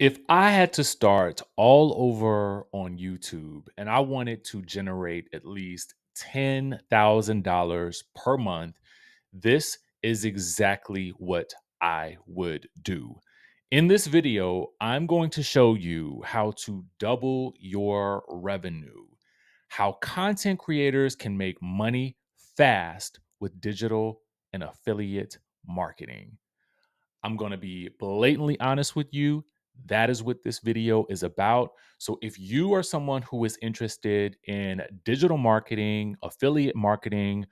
If I had to start all over on YouTube and I wanted to generate at least $10,000 per month, this is exactly what I would do. In this video, I'm going to show you how to double your revenue, how content creators can make money fast with digital and affiliate marketing. I'm going to be blatantly honest with you. That is what this video is about. So, if you are someone who is interested in digital marketing, affiliate marketing,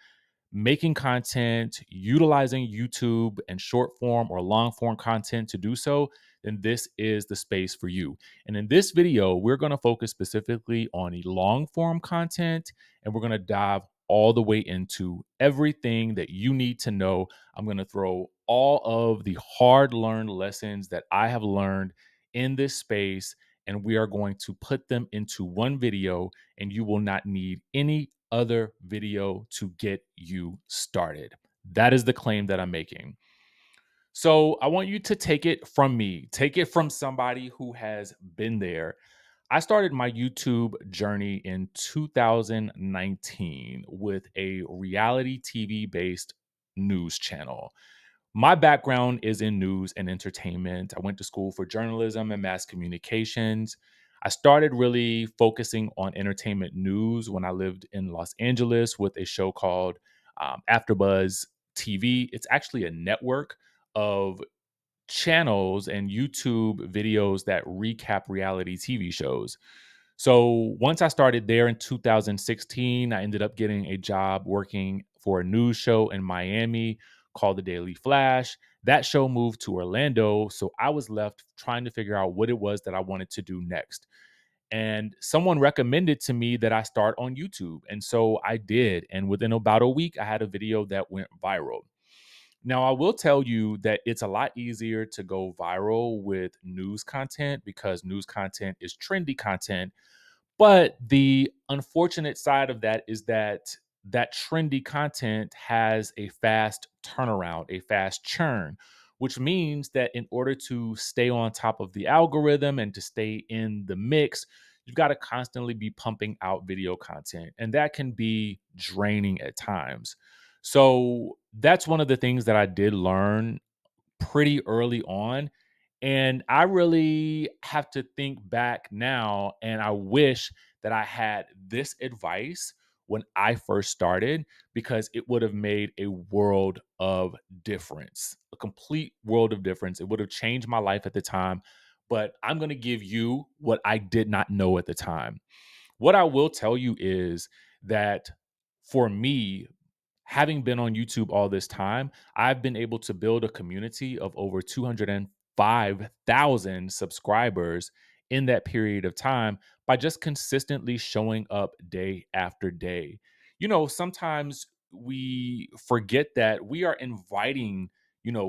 making content, utilizing YouTube and short form or long form content to do so, then this is the space for you. And in this video, we're going to focus specifically on the long form content and we're going to dive all the way into everything that you need to know. I'm going to throw all of the hard learned lessons that I have learned in this space and we are going to put them into one video and you will not need any other video to get you started. That is the claim that I'm making. So I want you to take it from me, take it from somebody who has been there. I started my YouTube journey in 2019 with a reality TV based news channel. My background is in news and entertainment. I went to school for journalism and mass communications. I started really focusing on entertainment news when I lived in Los Angeles with a show called AfterBuzz TV. It's actually a network of channels and YouTube videos that recap reality TV shows. So once I started there in 2016, I ended up getting a job working for a news show in Miami called The Daily Flash. That show moved to Orlando. So I was left trying to figure out what it was that I wanted to do next. And someone recommended to me that I start on YouTube. And so I did. And within about a week, I had a video that went viral. Now, I will tell you that it's a lot easier to go viral with news content because news content is trendy content, but the unfortunate side of that is that that trendy content has a fast turnaround, a fast churn, which means that in order to stay on top of the algorithm and to stay in the mix, you've got to constantly be pumping out video content. And that can be draining at times. So that's one of the things that I did learn pretty early on. And I really have to think back now, and I wish that I had this advice when I first started because it would have made a world of difference, a complete world of difference. It would have changed my life at the time. But I'm going to give you what I did not know at the time. What I will tell you is that for me, having been on YouTube all this time, I've been able to build a community of over 205,000 subscribers in that period of time by just consistently showing up day after day. You know, sometimes we forget that we are inviting,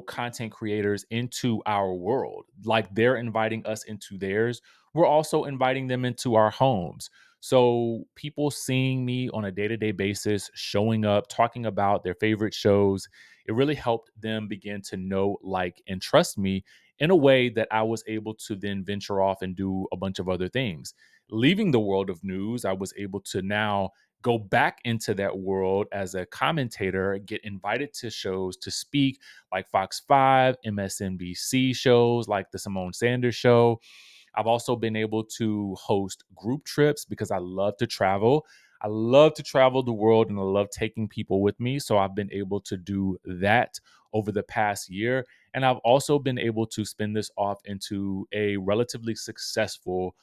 content creators into our world, like they're inviting us into theirs. We're also inviting them into our homes. So people seeing me on a day-to-day basis, showing up, talking about their favorite shows, it really helped them begin to know, like, and trust me in a way that I was able to then venture off and do a bunch of other things. Leaving the world of news, I was able to now go back into that world as a commentator, get invited to shows to speak like Fox 5, MSNBC shows like the Simone Sanders show. I've also been able to host group trips because I love to travel. I love to travel the world and I love taking people with me. So I've been able to do that over the past year. And I've also been able to spin this off into a relatively successful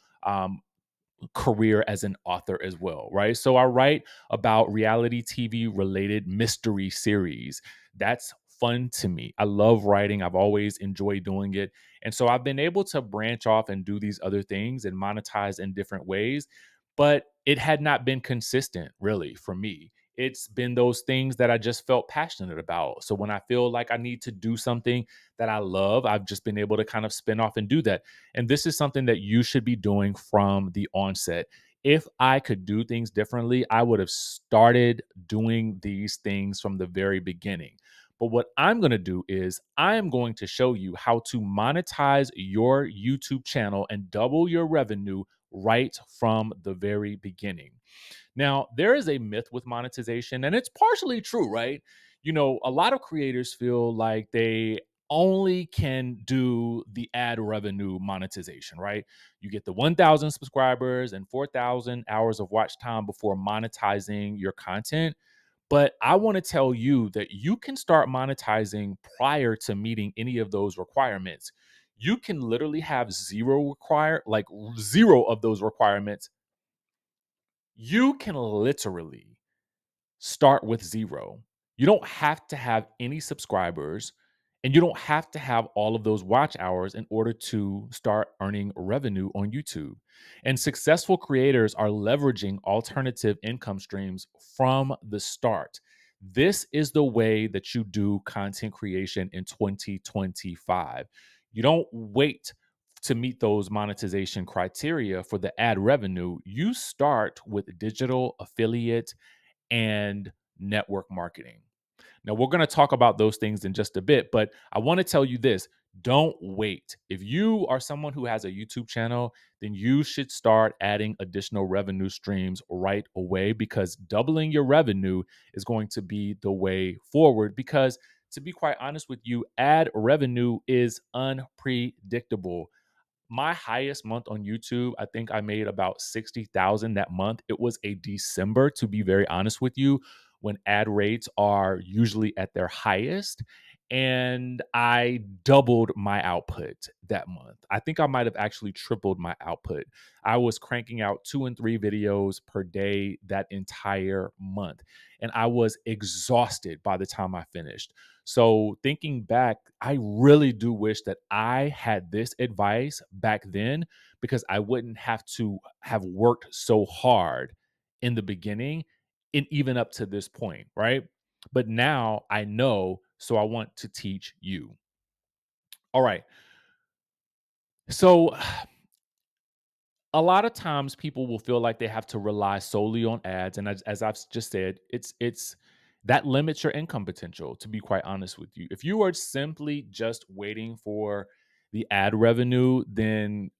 career as an author as well, right? So I write about reality TV related mystery series. That's fun to me. I love writing. I've always enjoyed doing it. And so I've been able to branch off and do these other things and monetize in different ways, but it had not been consistent really for me. It's been those things that I just felt passionate about. So when I feel like I need to do something that I love, I've just been able to kind of spin off and do that. And this is something that you should be doing from the onset. If I could do things differently, I would have started doing these things from the very beginning. But what I'm going to do is I am going to show you how to monetize your YouTube channel and double your revenue right from the very beginning. Now, there is a myth with monetization, and it's partially true, right? A lot of creators feel like they only can do the ad revenue monetization, right? You get the 1,000 subscribers and 4,000 hours of watch time before monetizing your content. But I want to tell you that you can start monetizing prior to meeting any of those requirements. You can literally have zero of those requirements. You can literally start with zero. You don't have to have any subscribers and you don't have to have all of those watch hours in order to start earning revenue on YouTube. And successful creators are leveraging alternative income streams from the start. This is the way that you do content creation in 2025. You don't wait to meet those monetization criteria for the ad revenue. You start with digital affiliate and network marketing. Now, we're going to talk about those things in just a bit, but I want to tell you this: don't wait. If you are someone who has a YouTube channel, then you should start adding additional revenue streams right away, because doubling your revenue is going to be the way forward. Because to be quite honest with you, ad revenue is unpredictable. My highest month on YouTube, I think I made about 60,000 that month. It was a December, to be very honest with you, when ad rates are usually at their highest. And I doubled my output that month. I think I might have actually tripled my output. I was cranking out 2 and 3 videos per day that entire month. And I was exhausted by the time I finished. So thinking back, I really do wish that I had this advice back then, because I wouldn't have to have worked so hard in the beginning and even up to this point, right? But now I know, so I want to teach you. All right. So a lot of times people will feel like they have to rely solely on ads, and as I've just said, it's that limits your income potential, to be quite honest with you. If you are simply just waiting for the ad revenue, then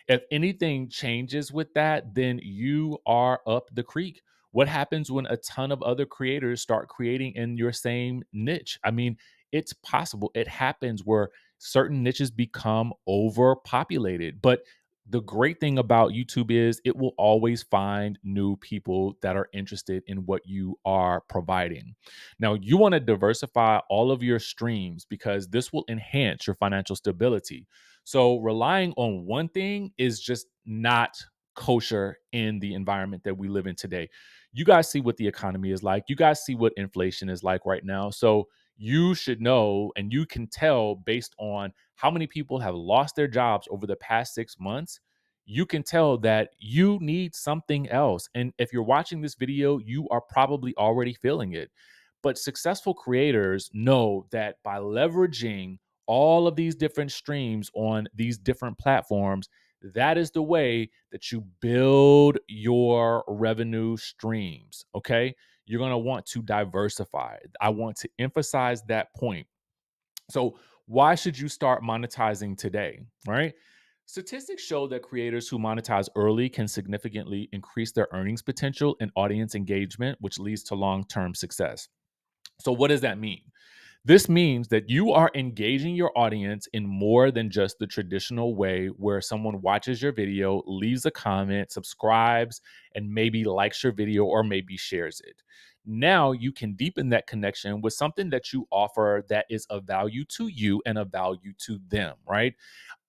if anything changes with that, then you are up the creek. What happens when a ton of other creators start creating in your same niche? I mean, it's possible. It happens where certain niches become overpopulated. But the great thing about YouTube is it will always find new people that are interested in what you are providing. Now, you want to diversify all of your streams, because this will enhance your financial stability. So, relying on one thing is just not kosher in the environment that we live in today. You guys see what the economy is like. You guys see what inflation is like right now. So, you should know, and you can tell based on how many people have lost their jobs over the past 6 months. You can tell that you need something else. And if you're watching this video, you are probably already feeling it. But successful creators know that by leveraging all of these different streams on these different platforms, that is the way that you build your revenue streams. Okay. You're going to want to diversify. I want to emphasize that point. So, why should you start monetizing today? Right? Statistics show that creators who monetize early can significantly increase their earnings potential and audience engagement, which leads to long term success. So, what does that mean? This means that you are engaging your audience in more than just the traditional way where someone watches your video, leaves a comment, subscribes, and maybe likes your video or maybe shares it. Now you can deepen that connection with something that you offer that is of value to you and of value to them, right?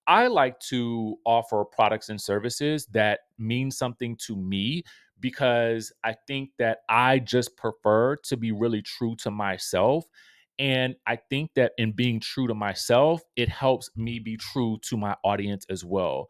I like to offer products and services that mean something to me, because I think that I just prefer to be really true to myself. And I think that in being true to myself, it helps me be true to my audience as well.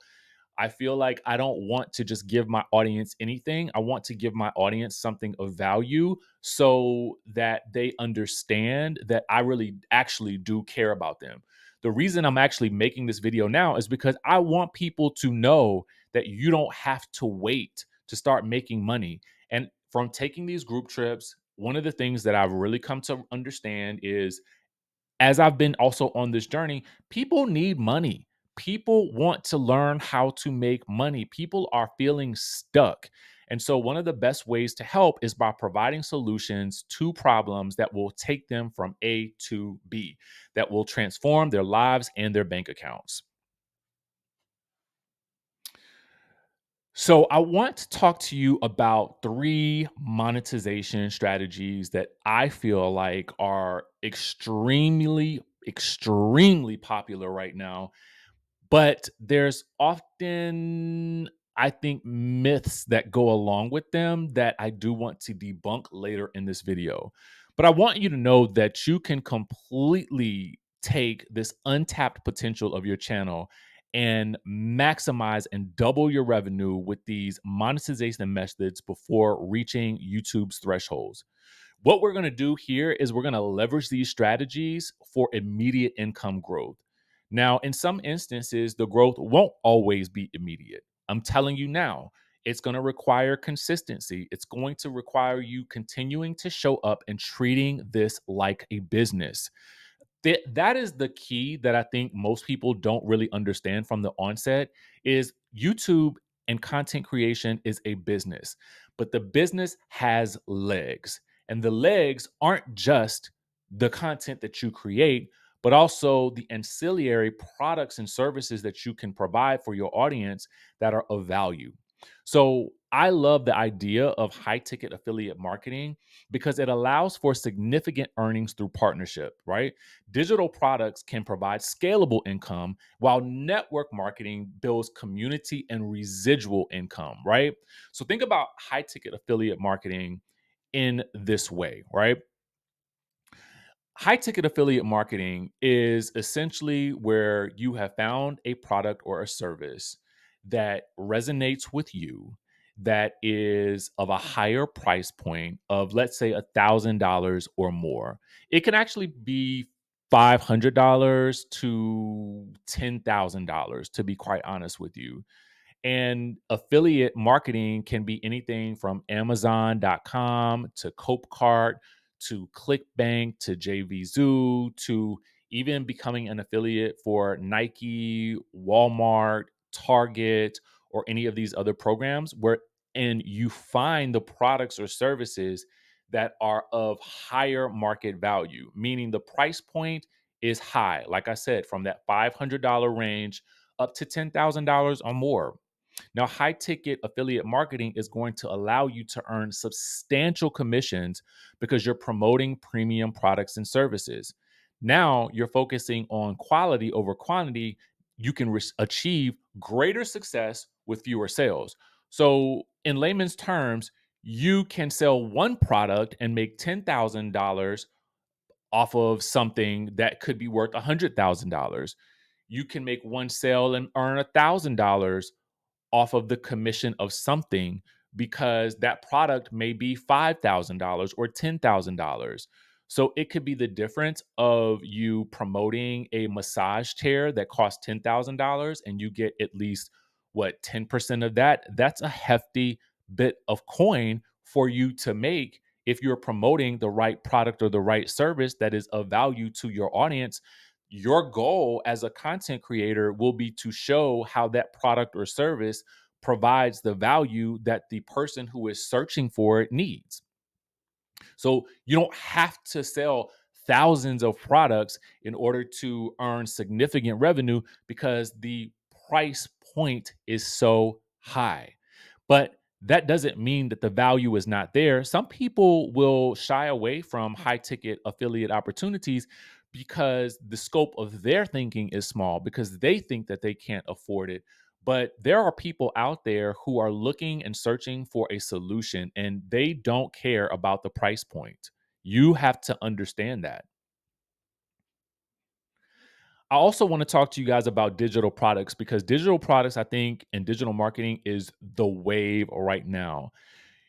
I feel like I don't want to just give my audience anything. I want to give my audience something of value so that they understand that I really actually do care about them. The reason I'm actually making this video now is because I want people to know that you don't have to wait to start making money. And from taking these group trips, one of the things that I've really come to understand is, as I've been also on this journey, people need money. People want to learn how to make money. People are feeling stuck. And so, one of the best ways to help is by providing solutions to problems that will take them from A to B, that will transform their lives and their bank accounts. So, I want to talk to you about three monetization strategies that I feel like are extremely popular right now, but there's often, I think, myths that go along with them that I do want to debunk later in this video. But I want you to know that you can completely take this untapped potential of your channel and maximize and double your revenue with these monetization methods before reaching YouTube's thresholds. What we're going to do here is we're going to leverage these strategies for immediate income growth. Now, in some instances, the growth won't always be immediate. I'm telling you now, it's going to require consistency. It's going to require you continuing to show up and treating this like a business. That is the key that I think most people don't really understand from the onset is YouTube and content creation is a business, but the business has legs. And the legs aren't just the content that you create, but also the ancillary products and services that you can provide for your audience that are of value. So I love the idea of high ticket affiliate marketing because it allows for significant earnings through partnership, right? Digital products can provide scalable income, while network marketing builds community and residual income, right? So think about high ticket affiliate marketing in this way, right? High ticket affiliate marketing is essentially where you have found a product or a service that resonates with you, that is of a higher price point of, let's say, $1,000 or more. It can actually be $500 to $10,000, to be quite honest with you. And affiliate marketing can be anything from Amazon.com to Copecart to ClickBank to JVZoo to even becoming an affiliate for Nike, Walmart, Target, or any of these other programs where and you find the products or services that are of higher market value, meaning the price point is high. Like I said, from that $500 range up to $10,000 or more. Now, high ticket affiliate marketing is going to allow you to earn substantial commissions because you're promoting premium products and services. Now, you're focusing on quality over quantity. You can achieve greater success with fewer sales. So, in layman's terms, you can sell one product and make $10,000 off of something that could be worth $100,000. You can make one sale and earn $1,000 off of the commission of something because that product may be $5,000 or $10,000. So it could be the difference of you promoting a massage chair that costs $10,000 and you get at least what 10% of that. That's a hefty bit of coin for you to make if you're promoting the right product or the right service that is of value to your audience. Your goal as a content creator will be to show how that product or service provides the value that the person who is searching for it needs. So you don't have to sell thousands of products in order to earn significant revenue because the price point is so high. But that doesn't mean that the value is not there. Some people will shy away from high ticket affiliate opportunities because the scope of their thinking is small, because they think that they can't afford it. But there are people out there who are looking and searching for a solution and they don't care about the price point. You have to understand that. I also want to talk to you guys about digital products because digital products, I think, and digital marketing is the wave right now.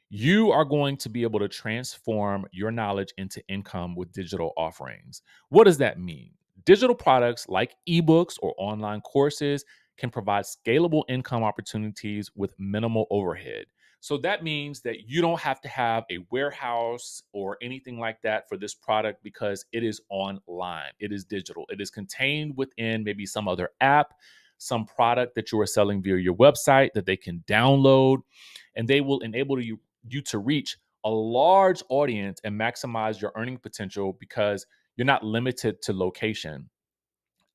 You are going to be able to transform your knowledge into income with digital offerings. What does that mean? Digital products like ebooks or online courses can provide scalable income opportunities with minimal overhead. So that means that you don't have to have a warehouse or anything like that for this product because it is online. It is digital. It is contained within maybe some other app, some product that you are selling via your website that they can download, and they will enable you to reach a large audience and maximize your earning potential because you're not limited to location.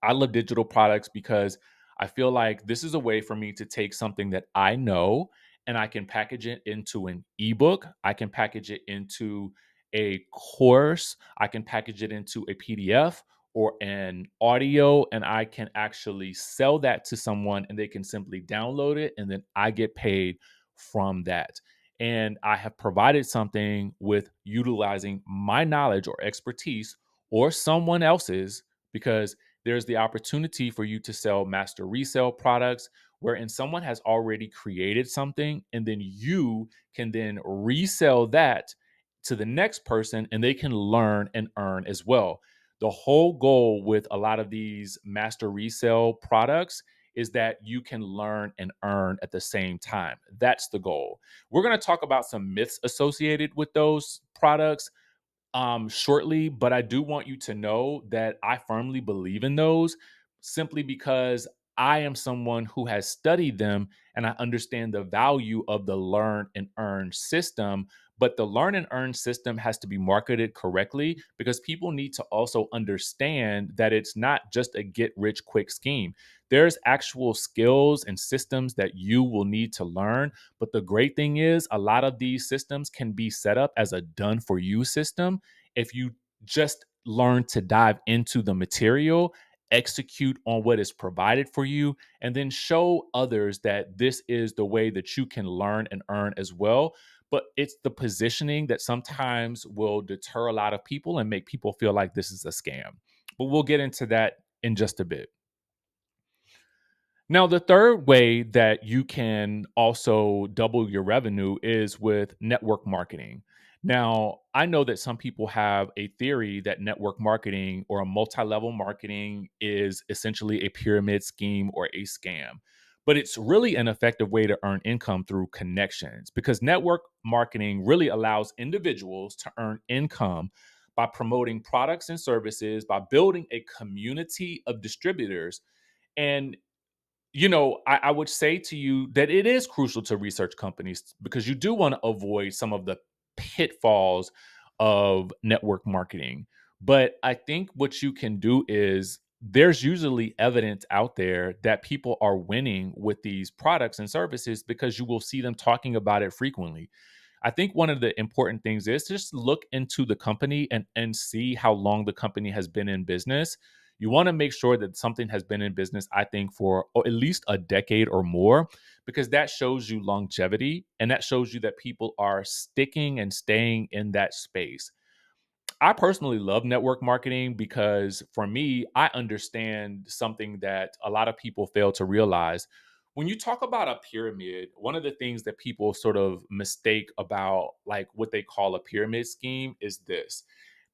I love digital products because I feel like this is a way for me to take something that I know and I can package it into an ebook. I can package it into a course. I can package it into a PDF or an audio, and I can actually sell that to someone and they can simply download it and then I get paid from that. And I have provided something with utilizing my knowledge or expertise or someone else's because there's the opportunity for you to sell master resale products wherein someone has already created something and then you can then resell that to the next person and they can learn and earn as well. The whole goal with a lot of these master resale products is that you can learn and earn at the same time. That's the goal. We're going to talk about some myths associated with those products shortly, but I do want you to know that I firmly believe in those simply because I am someone who has studied them and I understand the value of the learn and earn system. But the learn and earn system has to be marketed correctly because people need to also understand that it's not just a get rich quick scheme. There's actual skills and systems that you will need to learn. But the great thing is, a lot of these systems can be set up as a done for you system if you just learn to dive into the material, execute on what is provided for you, and then show others that this is the way that you can learn and earn as well. But it's the positioning that sometimes will deter a lot of people and make people feel like this is a scam. But we'll get into that in just a bit. Now, the third way that you can also double your revenue is with network marketing. Now, I know that some people have a theory that network marketing or a multi level marketing is essentially a pyramid scheme or a scam, but it's really an effective way to earn income through connections because network marketing really allows individuals to earn income by promoting products and services, by building a community of distributors. And I would say to you that it is crucial to research companies because you do want to avoid some of the pitfalls of network marketing. But I think what you can do is there's usually evidence out there that people are winning with these products and services because you will see them talking about it frequently. I think one of the important things is just look into the company and see how long the company has been in business. You want to make sure that something has been in business, I think, for at least a decade or more, because that shows you longevity and that shows you that people are sticking and staying in that space. I personally love network marketing because for me, I understand something that a lot of people fail to realize. When you talk about a pyramid, one of the things that people sort of mistake about like what they call a pyramid scheme is this.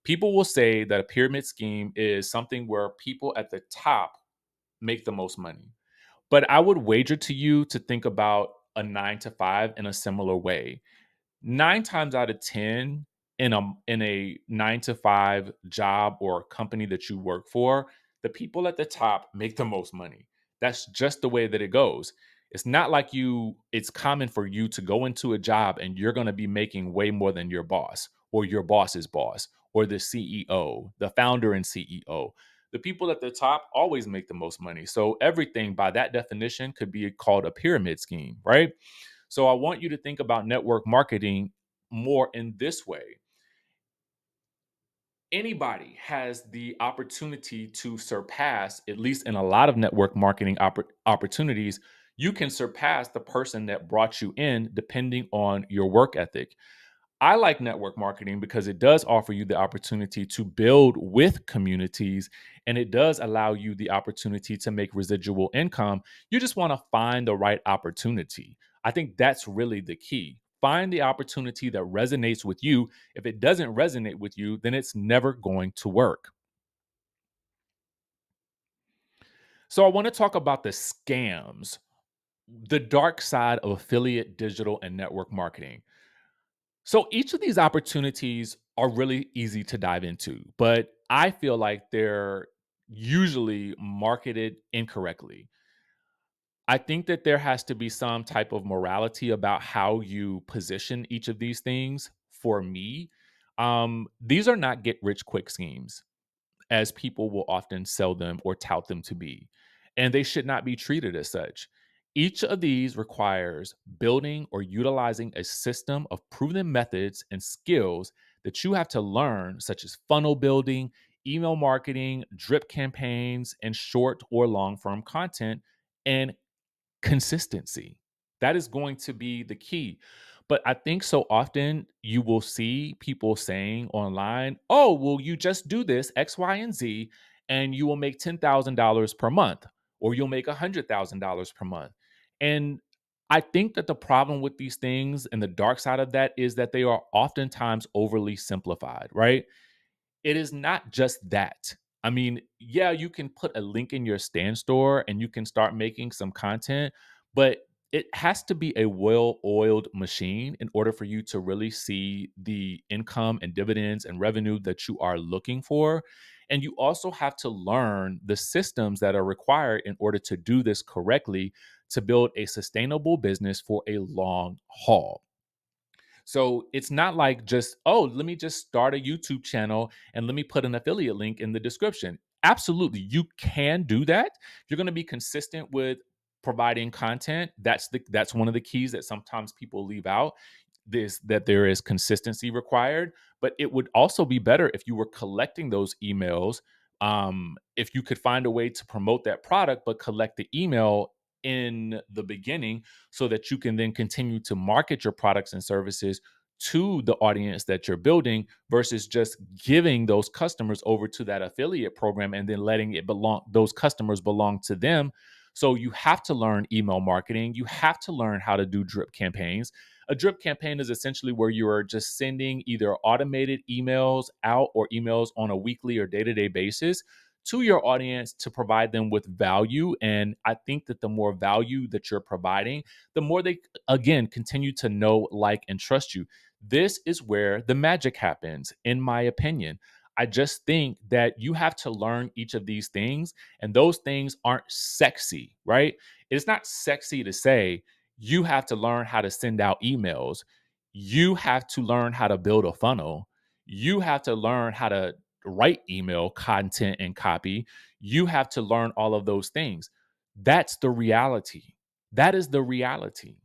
People will say that a pyramid scheme is something where people at the top make the most money. But I would wager to you to think about a 9 to 5 in a similar way. 9 times out of 10 in a 9 to 5 job or company that you work for, the people at the top make the most money. That's just the way that it goes. It's not like it's common for you to go into a job and you're going to be making way more than your boss or your boss's boss or the CEO, the founder and CEO. The people at the top always make the most money. So everything by that definition could be called a pyramid scheme, right? So I want you to think about network marketing more in this way. Anybody has the opportunity to surpass, at least in a lot of network marketing opportunities, you can surpass the person that brought you in depending on your work ethic. I like network marketing because it does offer you the opportunity to build with communities and it does allow you the opportunity to make residual income. You just want to find the right opportunity. I think that's really the key. Find the opportunity that resonates with you. If it doesn't resonate with you, then it's never going to work. So I want to talk about the scams. The dark side of affiliate, digital, and network marketing. So each of these opportunities are really easy to dive into, but I feel like they're usually marketed incorrectly. I think that there has to be some type of morality about how you position each of these things. For me, these are not get rich quick schemes, as people will often sell them or tout them to be, and they should not be treated as such. Each of these requires building or utilizing a system of proven methods and skills that you have to learn, such as funnel building, email marketing, drip campaigns, and short or long form content, and consistency. That is going to be the key. But I think so often you will see people saying online, oh, well, you just do this X, Y, and Z, and you will make $10,000 per month, or you'll make $100,000 per month. And I think that the problem with these things and the dark side of that is that they are oftentimes overly simplified, right? It is not just that. I mean, yeah, you can put a link in your stand store and you can start making some content, but it has to be a well-oiled machine in order for you to really see the income and dividends and revenue that you are looking for. And you also have to learn the systems that are required in order to do this correctly to build a sustainable business for a long haul. So it's not like just, oh, let me just start a YouTube channel and let me put an affiliate link in the description. Absolutely, you can do that. You're going to be consistent with providing content. That's one of the keys that sometimes people leave out. This that there is consistency required, but it would also be better if you were collecting those emails. If you could find a way to promote that product, but collect the email in the beginning so that you can then continue to market your products and services to the audience that you're building versus just giving those customers over to that affiliate program and then letting it belong those customers belong to them. So you have to learn email marketing, you have to learn how to do drip campaigns. A drip campaign is essentially where you are just sending either automated emails out or emails on a weekly or day-to-day basis to your audience to provide them with value. And I think that the more value that you're providing, the more they, again, continue to know, like, and trust you. This is where the magic happens, in my opinion. I just think that you have to learn each of these things, and those things aren't sexy, right? It's not sexy to say you have to learn how to send out emails. You have to learn how to build a funnel. You have to learn how to write email content and copy. You have to learn all of those things. That's the reality. That is the reality.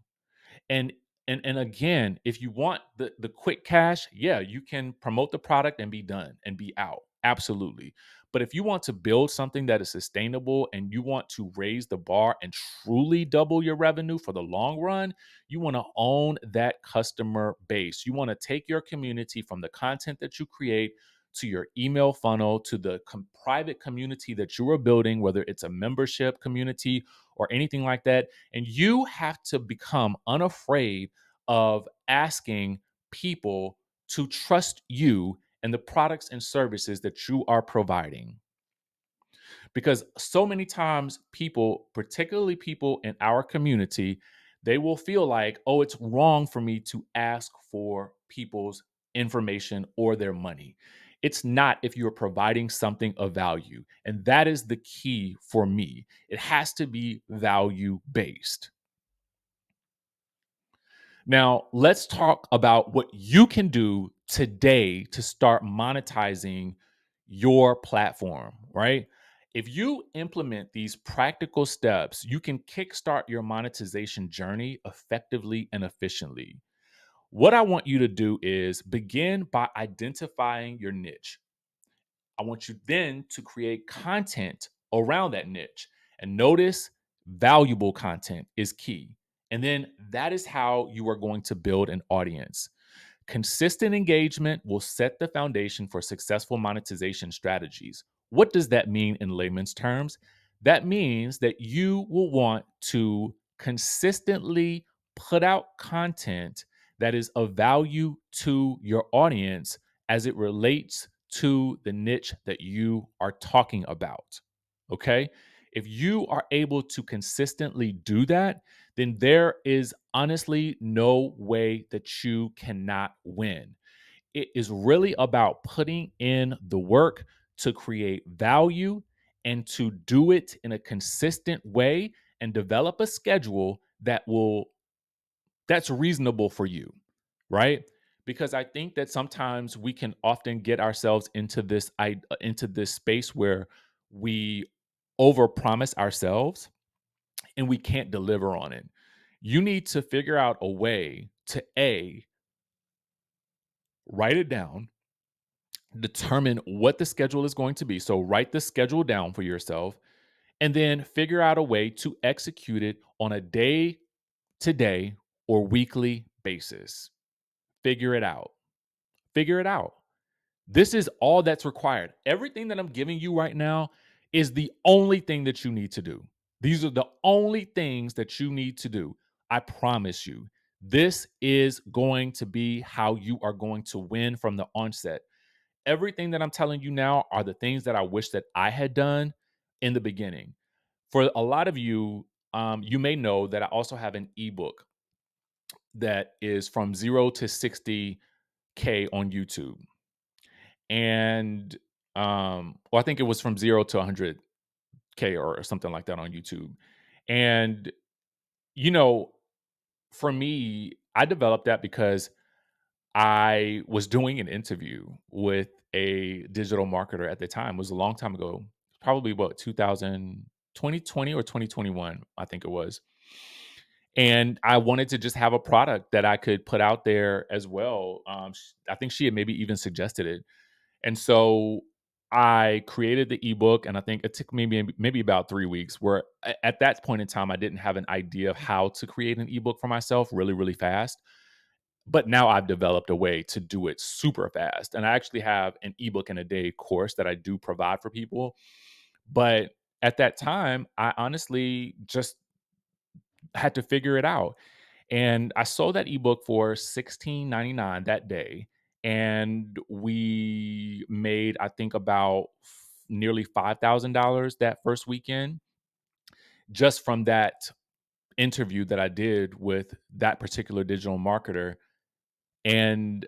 And and again, if you want the quick cash, yeah, you can promote the product and be done and be out. Absolutely. But if you want to build something that is sustainable and you want to raise the bar and truly double your revenue for the long run, you want to own that customer base. You want to take your community from the content that you create to your email funnel to the private community that you are building, whether it's a membership community or anything like that. And you have to become unafraid of asking people to trust you and the products and services that you are providing. Because so many times, people, particularly people in our community, they will feel like, oh, it's wrong for me to ask for people's information or their money. It's not if you're providing something of value. And that is the key for me. It has to be value based. Now, let's talk about what you can do today to start monetizing your platform, right? If you implement these practical steps, you can kickstart your monetization journey effectively and efficiently. What I want you to do is begin by identifying your niche. I want you then to create content around that niche. And notice valuable content is key. And then that is how you are going to build an audience. Consistent engagement will set the foundation for successful monetization strategies. What does that mean in layman's terms? That means that you will want to consistently put out content that is of value to your audience as it relates to the niche that you are talking about. Okay? If you are able to consistently do that, then there is honestly no way that you cannot win. It is really about putting in the work to create value and to do it in a consistent way and develop a schedule that's reasonable for you, right? Because I think that sometimes we can often get ourselves into this space where we overpromise ourselves and we can't deliver on it. You need to figure out a way to write it down, determine what the schedule is going to be. So write the schedule down for yourself and then figure out a way to execute it on a day to day or weekly basis. Figure it out. Figure it out. This is all that's required. Everything that I'm giving you right now is the only thing that you need to do. These are the only things that you need to do. I promise you. This is going to be how you are going to win from the onset. Everything that I'm telling you now are the things that I wish that I had done in the beginning. For a lot of you, you may know that I also have an ebook that is from 0 to 60K on YouTube. And well, I think it was from 0 to 100K or something like that on YouTube. And you know, for me, I developed that because I was doing an interview with a digital marketer at the time. It was a long time ago, probably what 2020 or 2021, I think it was. And I wanted to just have a product that I could put out there as well. I think she had maybe even suggested it. And so I created the ebook, and I think it took me maybe about 3 weeks. Where at that point in time, I didn't have an idea of how to create an ebook for myself really, really fast. But now I've developed a way to do it super fast, and I actually have an ebook in a day course that I do provide for people. But at that time, I honestly just had to figure it out. And I sold that ebook for $16.99 that day. And we made, I think, about nearly $5,000 that first weekend just from that interview that I did with that particular digital marketer. And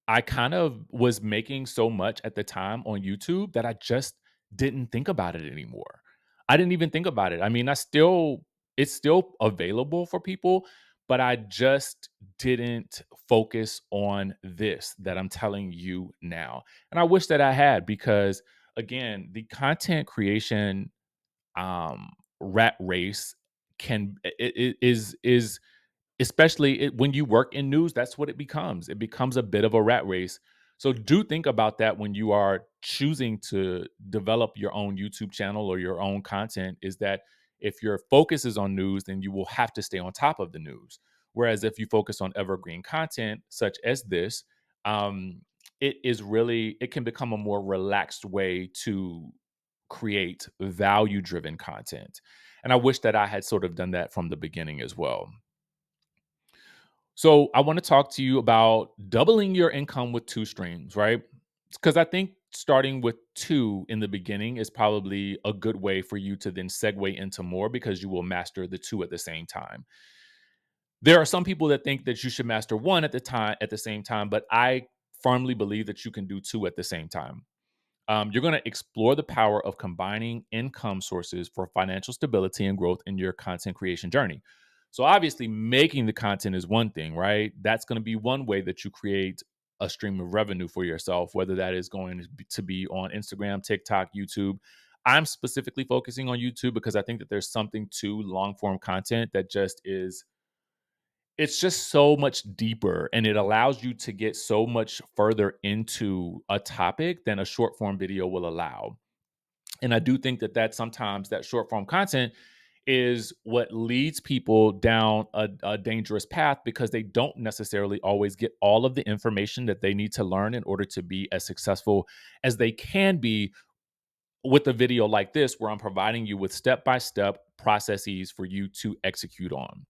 I kind of was making so much at the time on YouTube that I just didn't think about it anymore. I didn't even think about it. I mean, it's still available for people, but I just didn't focus on this that I'm telling you now. And I wish that I had because again, the content creation rat race is especially when you work in news, that's what it becomes. It becomes a bit of a rat race. So do think about that when you are choosing to develop your own YouTube channel or your own content, is that if your focus is on news, then you will have to stay on top of the news. Whereas if you focus on evergreen content such as this, um, it can become a more relaxed way to create value driven content. And I wish that I had sort of done that from the beginning as well. So I want to talk to you about doubling your income with two streams, right? Because I think starting with two in the beginning is probably a good way for you to then segue into more because you will master the two at the same time. There are some people that think that you should master one at the same time, but I firmly believe that you can do two at the same time. You're going to explore the power of combining income sources for financial stability and growth in your content creation journey. So, obviously, making the content is one thing, right? That's going to be one way that you create a stream of revenue for yourself, whether that is going to be on Instagram, TikTok, YouTube. I'm specifically focusing on YouTube because I think that there's something to long form content that it's just so much deeper and it allows you to get so much further into a topic than a short form video will allow. And I do think that sometimes that short form content is what leads people down a dangerous path because they don't necessarily always get all of the information that they need to learn in order to be as successful as they can be with a video like this, where I'm providing you with step by step processes for you to execute on.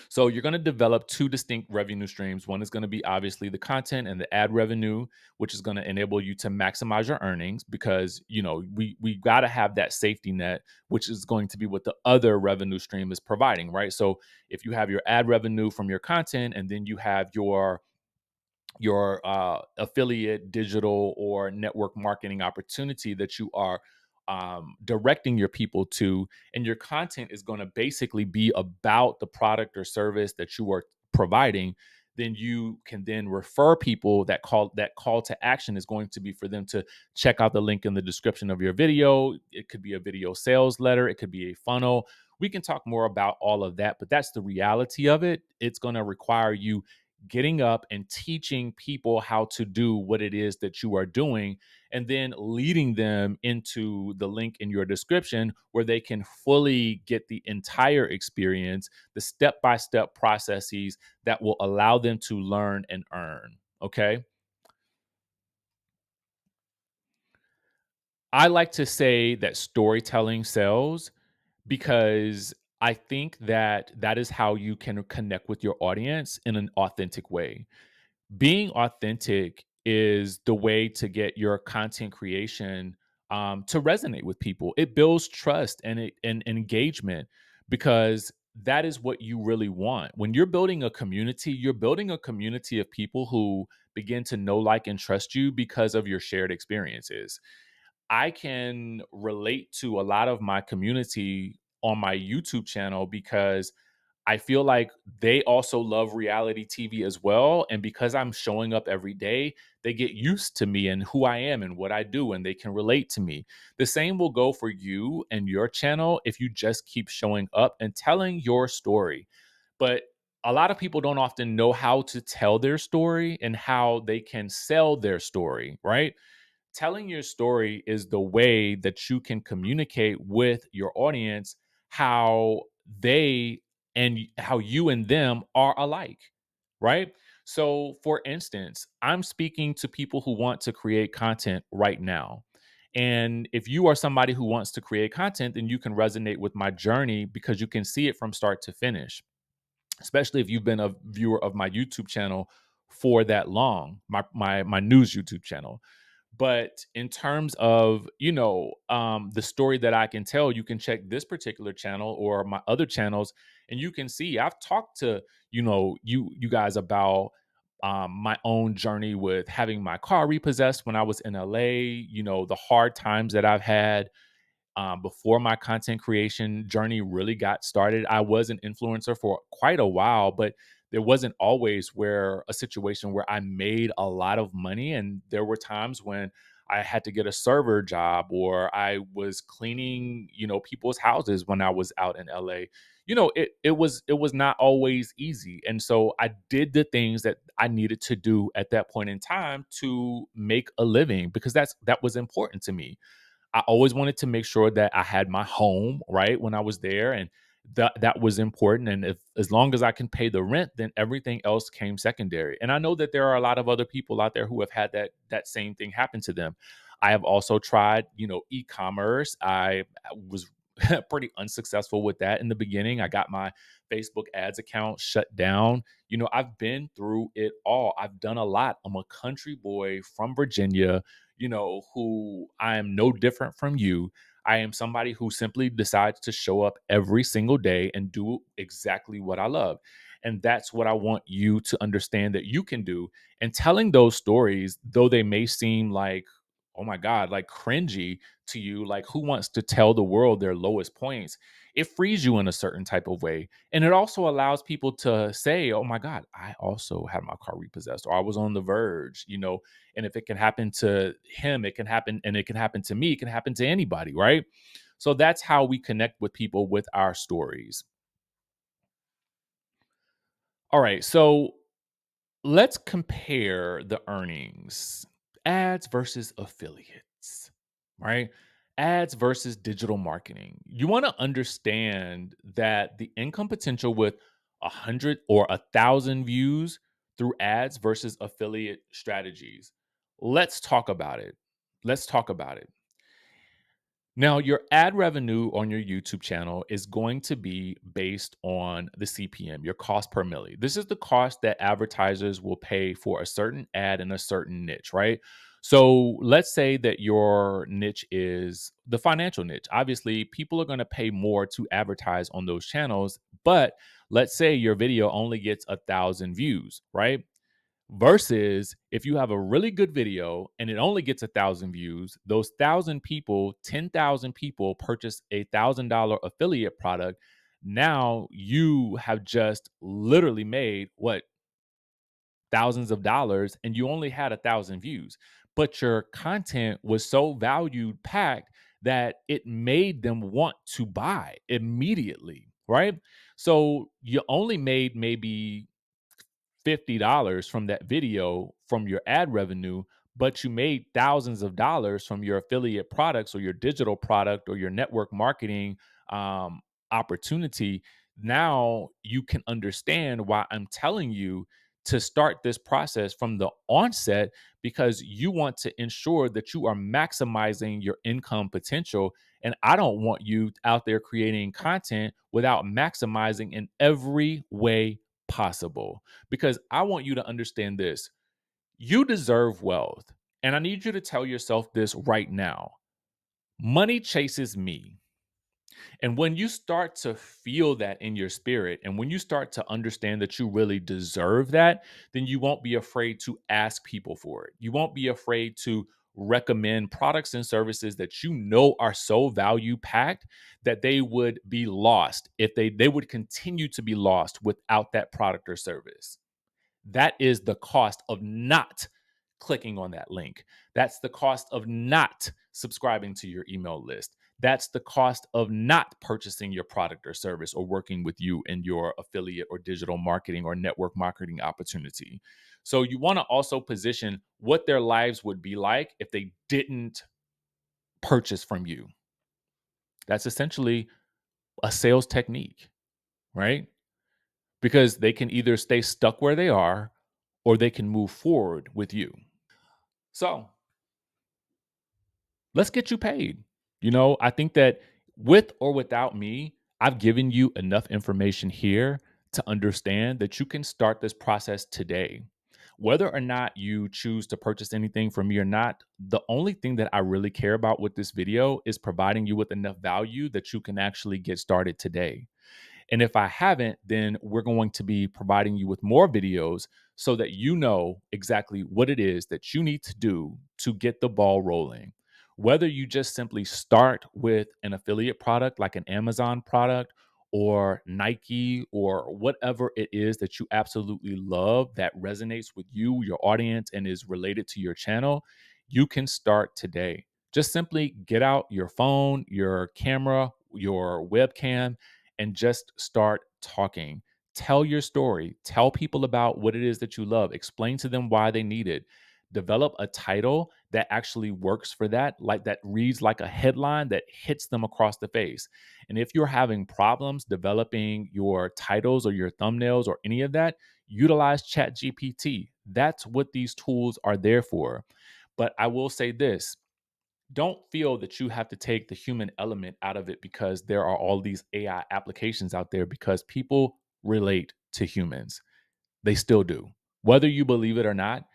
So you're going to develop two distinct revenue streams. One is going to be obviously the content and the ad revenue, which is going to enable you to maximize your earnings because, we got to have that safety net, which is going to be what the other revenue stream is providing, right? So if you have your ad revenue from your content and then you have your affiliate digital or network marketing opportunity that you are directing your people to, and your content is going to basically be about the product or service that you are providing, then you can then refer people. That call to action is going to be for them to check out the link in the description of your video. It could be a video sales letter, it could be a funnel. We can talk more about all of that, but that's the reality of it. It's going to require you getting up and teaching people how to do what it is that you are doing, and then leading them into the link in your description where they can fully get the entire experience, the step by step processes that will allow them to learn and earn. Okay. I like to say that storytelling sells because I think that that is how you can connect with your audience in an authentic way. Being authentic is the way to get your content creation to resonate with people. It builds trust and engagement because that is what you really want. When you're building a community of people who begin to know, like, and trust you because of your shared experiences. I can relate to a lot of my community on my YouTube channel because I feel like they also love reality TV as well. And because I'm showing up every day, they get used to me and who I am and what I do, and they can relate to me. The same will go for you and your channel if you just keep showing up and telling your story. But a lot of people don't often know how to tell their story and how they can sell their story, right? Telling your story is the way that you can communicate with your audience how they and how you and them are alike, right? So, for instance, I'm speaking to people who want to create content right now. And if you are somebody who wants to create content, then you can resonate with my journey because you can see it from start to finish, especially if you've been a viewer of my YouTube channel for that long, my news YouTube channel. But in terms of, the story that I can tell, you can check this particular channel or my other channels, and you can see I've talked to, you guys about my own journey with having my car repossessed when I was in LA, the hard times that I've had before my content creation journey really got started. I was an influencer for quite a while, but there wasn't always where a situation where I made a lot of money. And there were times when I had to get a server job or I was cleaning, people's houses when I was out in LA. It was not always easy. And so I did the things that I needed to do at that point in time to make a living because that was important to me. I always wanted to make sure that I had my home, right, when I was there, and that was important, and if as long as I can pay the rent, then everything else came secondary, and I know that there are a lot of other people out there who have had that same thing happen to them. I have also tried, e-commerce. I was pretty unsuccessful with that in the beginning. I got my Facebook ads account shut down. I've been through it all. I've done a lot. I'm a country boy from Virginia, who I am no different from you. I am somebody who simply decides to show up every single day and do exactly what I love. And that's what I want you to understand that you can do. And telling those stories, though they may seem like, oh my God, like cringy to you, like who wants to tell the world their lowest points? It frees you in a certain type of way. And it also allows people to say, oh my God, I also had my car repossessed, or I was on the verge, and if it can happen to him, it can happen, and it can happen to me, it can happen to anybody, right? So that's how we connect with people with our stories. All right, so let's compare the earnings, ads versus affiliates, right? Ads versus digital marketing. You want to understand that the income potential with 100 or 1,000 views through ads versus affiliate strategies. Let's talk about it. Let's talk about it. Now, your ad revenue on your YouTube channel is going to be based on the CPM, your cost per milli. This is the cost that advertisers will pay for a certain ad in a certain niche, right? So let's say that your niche is the financial niche. Obviously, people are going to pay more to advertise on those channels, but let's say your video only gets 1,000 views, right? Versus if you have a really good video and it only gets 1,000 views, those 1,000 people, 10,000 people purchase $1,000 affiliate product. Now you have just literally made what, thousands of dollars, and you only had 1,000 views, but your content was so valued packed that it made them want to buy immediately, right? So you only made maybe $50 from that video from your ad revenue, but you made thousands of dollars from your affiliate products or your digital product or your network marketing um, opportunity. Now you can understand why I'm telling you to start this process from the onset, because you want to ensure that you are maximizing your income potential. And I don't want you out there creating content without maximizing in every way possible, because I want you to understand this. You deserve wealth. And I need you to tell yourself this right now. Money chases me. And when you start to feel that in your spirit, and when you start to understand that you really deserve that, then you won't be afraid to ask people for it. You won't be afraid to recommend products and services that you know are so value packed that they would be lost if they would continue to be lost without that product or service. That is the cost of not clicking on that link. That's the cost of not subscribing to your email list. That's the cost of not purchasing your product or service or working with you in your affiliate or digital marketing or network marketing opportunity. So you want to also position what their lives would be like if they didn't purchase from you. That's essentially a sales technique, right? Because they can either stay stuck where they are or they can move forward with you. So let's get you paid. I think that with or without me, I've given you enough information here to understand that you can start this process today. Whether or not you choose to purchase anything from me or not, the only thing that I really care about with this video is providing you with enough value that you can actually get started today. And if I haven't, then we're going to be providing you with more videos so that you know exactly what it is that you need to do to get the ball rolling. Whether you just simply start with an affiliate product like an Amazon product or Nike or whatever it is that you absolutely love that resonates with you, your audience, and is related to your channel, you can start today. Just simply get out your phone, your camera, your webcam, and just start talking. Tell your story. Tell people about what it is that you love. Explain to them why they need it. Develop a title that actually works for that, like that reads like a headline that hits them across the face. And if you're having problems developing your titles or your thumbnails or any of that, utilize ChatGPT. That's what these tools are there for. But I will say this, don't feel that you have to take the human element out of it because there are all these AI applications out there, because people relate to humans. They still do. Whether you believe it or not,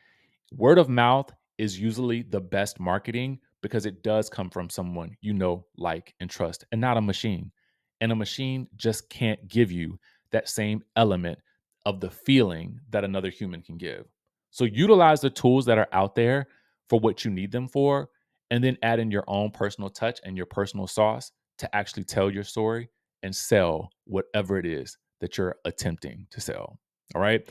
word of mouth is usually the best marketing because it does come from someone you know, like, and trust, and not a machine. And a machine just can't give you that same element of the feeling that another human can give. So utilize the tools that are out there for what you need them for, and then add in your own personal touch and your personal sauce to actually tell your story and sell whatever it is that you're attempting to sell. All right.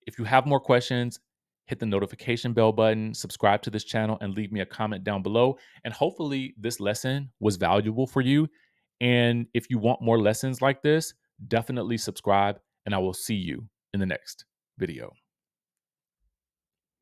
If you have more questions, hit the notification bell button, subscribe to this channel, and leave me a comment down below. And hopefully, this lesson was valuable for you. And if you want more lessons like this, definitely subscribe, and I will see you in the next video.